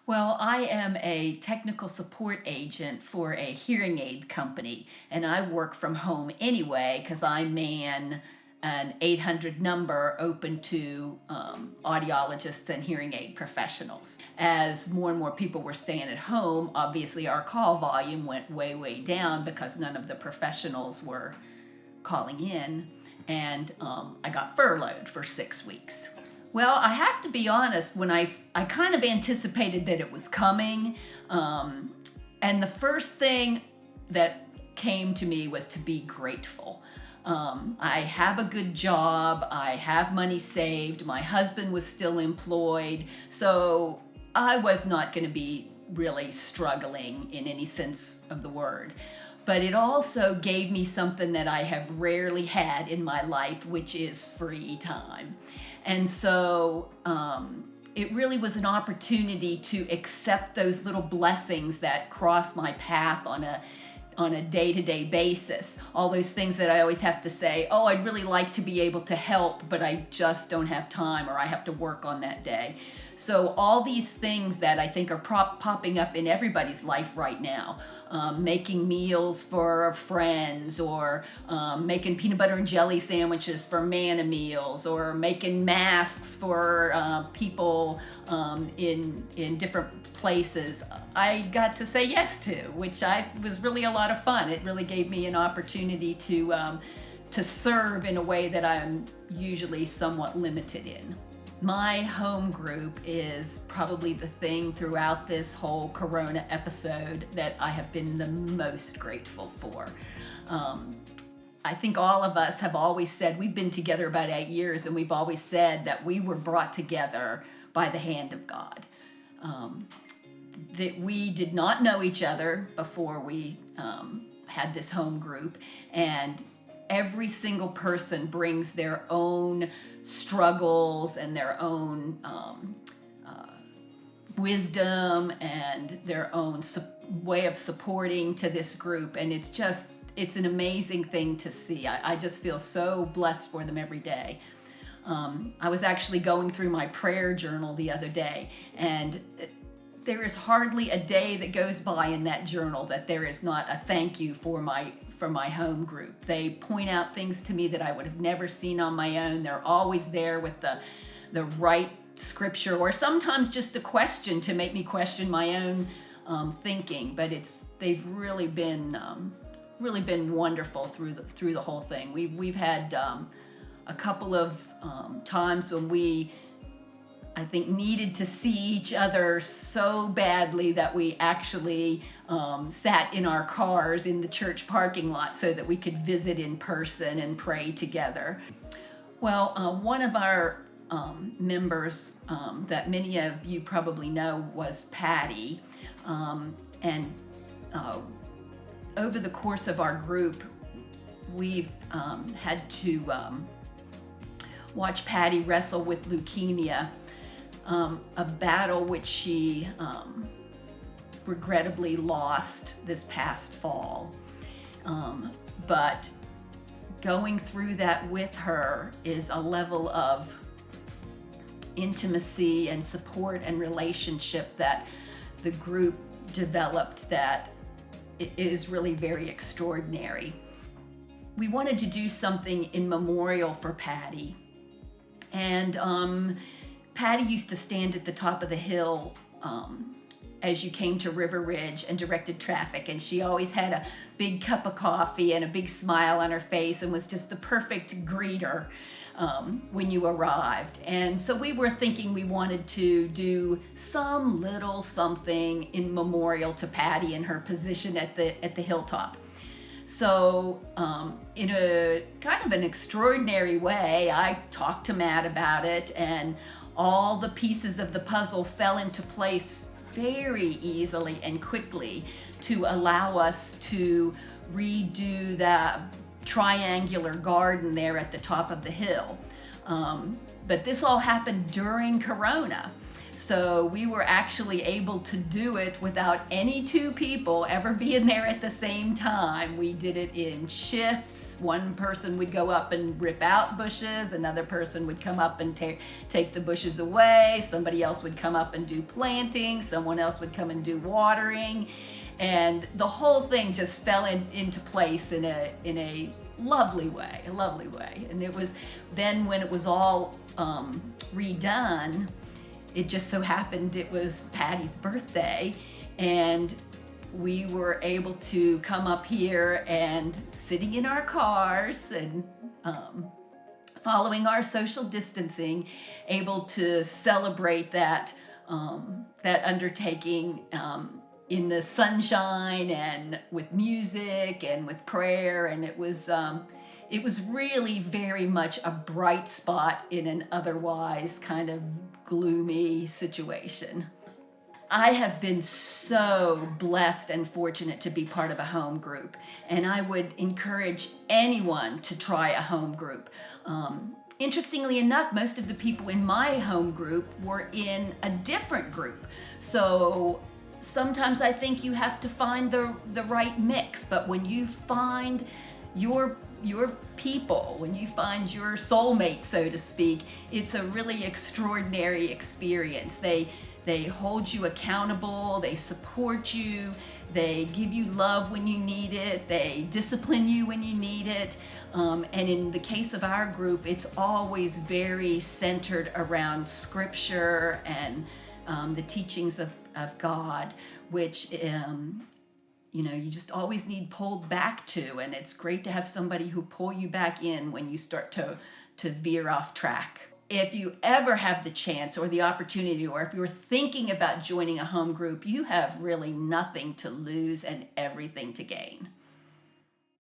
Well, I am a technical support agent for a hearing aid company, and I work from home anyway because I man an 800 number open to audiologists and hearing aid professionals. As more and more people were staying at home, obviously our call volume went way, way down because none of the professionals were calling in, and I got furloughed for 6 weeks. Well, I have to be honest, when I kind of anticipated that it was coming, and the first thing that came to me was to be grateful. I have a good job, I have money saved, my husband was still employed, so I was not going to be really struggling in any sense of the word. But it also gave me something that I have rarely had in my life, which is free time. And so it really was an opportunity to accept those little blessings that cross my path on a day-to-day basis. All those things that I always have to say, oh, I'd really like to be able to help, but I just don't have time, or I have to work on that day. So all these things that I think are popping up in everybody's life right now, making meals for friends, or making peanut butter and jelly sandwiches for Manna Meals, or making masks for people in different places, I got to say yes to, which was really a lot of fun. It really gave me an opportunity to serve in a way that I'm usually somewhat limited in. My home group is probably the thing throughout this whole Corona episode that I have been the most grateful for. I think all of us have always said, we've been together about 8 years, and we've always said that we were brought together by the hand of God. That we did not know each other before we had this home group, and every single person brings their own struggles and their own wisdom and their own way of supporting to this group, and it's an amazing thing to see. I just feel so blessed for them every day. I was actually going through my prayer journal the other day, and there is hardly a day that goes by in that journal that there is not a thank you for my home group. They point out things to me that I would have never seen on my own. They're always there with the right scripture, or sometimes just a question to make me question my own thinking. But they've really been wonderful through the whole thing. We've had a couple of times when we, I think, needed to see each other so badly that we actually sat in our cars in the church parking lot so that we could visit in person and pray together. Well, one of our members that many of you probably know was Patty. And over the course of our group, we've had to watch Patty wrestle with leukemia. A battle which she regrettably lost this past fall. But going through that with her is a level of intimacy and support and relationship that the group developed that is really very extraordinary. We wanted to do something in memorial for Patty, and Patty used to stand at the top of the hill as you came to River Ridge and directed traffic, and she always had a big cup of coffee and a big smile on her face and was just the perfect greeter when you arrived. And so we were thinking we wanted to do some little something in memorial to Patty and her position at the hilltop. So in a kind of an extraordinary way, I talked to Matt about it, and all the pieces of the puzzle fell into place very easily and quickly to allow us to redo the triangular garden there at the top of the hill. But this all happened during Corona. So we were actually able to do it without any two people ever being there at the same time. We did it in shifts. One person would go up and rip out bushes, another person would come up and take the bushes away, somebody else would come up and do planting, someone else would come and do watering, and the whole thing just fell into place in a lovely way, And it was then, when it was all redone, it just so happened it was Patty's birthday, and we were able to come up here and, sitting in our cars and following our social distancing, able to celebrate that undertaking in the sunshine and with music and with prayer. And it was really very much a bright spot in an otherwise kind of gloomy situation. I have been so blessed and fortunate to be part of a home group, and I would encourage anyone to try a home group. Interestingly enough, most of the people in my home group were in a different group. So sometimes I think you have to find the right mix, but when you find your people, when you find your soulmate, so to speak, it's a really extraordinary experience. They hold you accountable, they support you, they give you love when you need it, they discipline you when you need it. And in the case of our group, it's always very centered around scripture and the teachings of God, which you just always need pulled back to, and it's great to have somebody who pull you back in when you start to veer off track. If you ever have the chance or the opportunity, or if you're thinking about joining a home group, you have really nothing to lose and everything to gain.